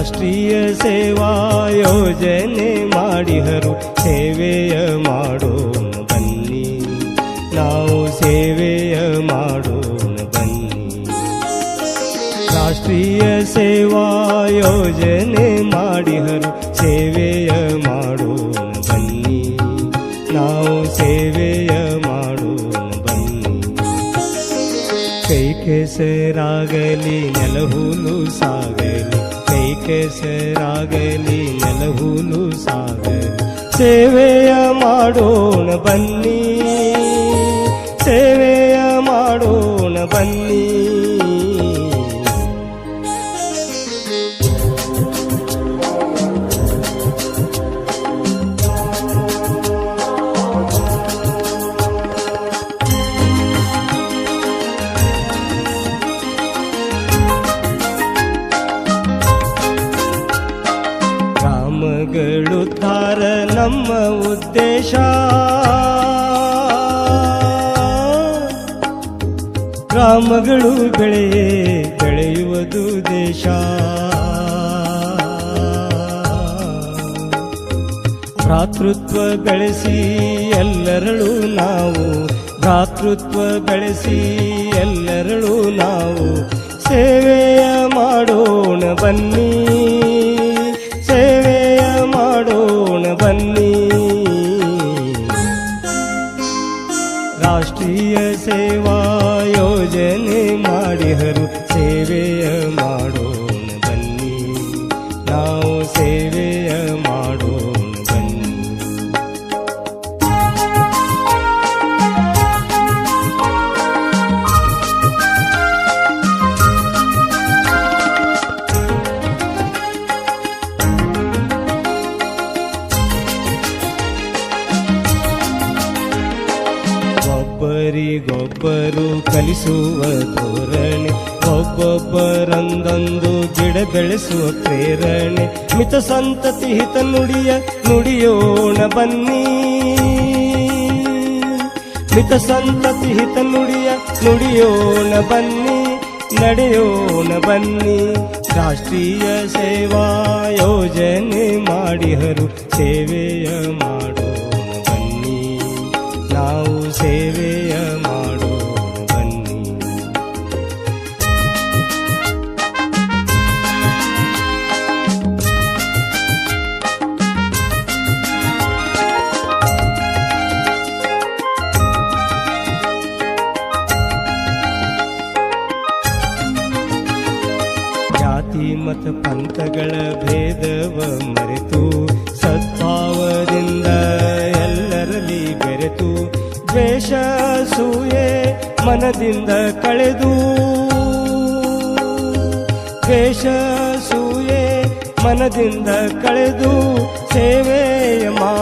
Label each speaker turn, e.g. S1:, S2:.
S1: ರಾಷ್ಟ್ರೀಯ ಸೇವಾ ಯೋಜನೆ ಮಾಡಿಹರು ಸೇವೆಯ ಮಾಡೋಣ ಬನ್ನಿ, ನಾವು ಸೇವೆಯ ಮಾಡೋಣ ಬನ್ನಿ. ರಾಷ್ಟ್ರೀಯ ಸೇವಾ ಯೋಜನೆ ಮಾಡಿಹರು ಸೇವೆಯ ಮಾಡೋಣ ಬನ್ನಿ, ನಾವು ಸೇವೆಯ ಮಾಡೋಣ ಬನ್ನಿ. ಕೈ ಕೆಸರಾಗಲಿ ನೆಲಹುಲು ಸಾಗಲಿ, ಕೈ ಕೆಸರಾಗಲಿ ನೆಲಹುಲು ಸಾಗಲಿ, ಸೇವೆಯ ಮಾಡೋಣ ಬನ್ನಿ, ಸೇವೆಯ ಮಾಡೋಣ ಬನ್ನಿ. ಗ್ರಾಮಗಳುದ್ಧಾರ ನಮ್ಮ ಉದ್ದೇಶ, ಗ್ರಾಮಗಳು ಬೆಳೆಯುವುದು ದೇಶ. ಭ್ರಾತೃತ್ವ ಬೆಳೆಸಿ ಎಲ್ಲರಳು ನಾವು, ಭ್ರಾತೃತ್ವ ಬೆಳೆಸಿ ಎಲ್ಲರಳು ನಾವು, ಸೇವೆಯ ಮಾಡೋಣ ಬನ್ನಿ, ಸೇವೆಯ ಮಾಡೋಣ ಬನ್ನಿ. ರಾಷ್ಟ್ರೀಯ ಸೇವಾ ಯೋಜನೆ ಮಾಡಿಹರು ಸೇವೆಯ ಮಾಡೋಣ ಬನ್ನಿ, ನಾವು ಸೇವೆಯ ಮಾಡೋಣ ಬನ್ನಿ. ಒಬ್ಬರಿಗೊಬ್ಬರು ಕಲಿಸುವ ಧೋರಣೆ, ಒಬ್ಬೊಬ್ಬರಂದೊಂದು ಗಿಡ ಬೆಳೆಸುವ ಪ್ರೇರಣೆ, ಮಿತ ಸಂತತಿ ಹಿತ ನುಡಿಯೋಣ ಬನ್ನಿ, ಮಿತ ಸಂತತಿ ಹಿತ ನುಡಿಯೋಣ ಬನ್ನಿ, ನಡೆಯೋಣ ಬನ್ನಿ. ರಾಷ್ಟ್ರೀಯ ಸೇವಾ ಯೋಜನೆ ಮಾಡಿಹರು ಸೇವೆಯ ಮಾಡೋಣ ಬನ್ನಿ, ನಾವು ಸೇವೆಯ ಮಾಡೋಣ ಬನ್ನಿ. ಜಾತಿ ಮತ ಪಂಥಗಳ ಭೇದವ ಮರೆತು ಸದ್ಭಾವದಿಂದ ಎಲ್ಲರಲ್ಲಿ ಬೆರೆತು, ದ್ವೇಷ ಸೂಯೆ ಮನದಿಂದ ಕಳೆದು, ದ್ವೇಷ ಸೂಯೆ ಮನದಿಂದ ಕಳೆದು, ಸೇವೆಯ ಮಾಡು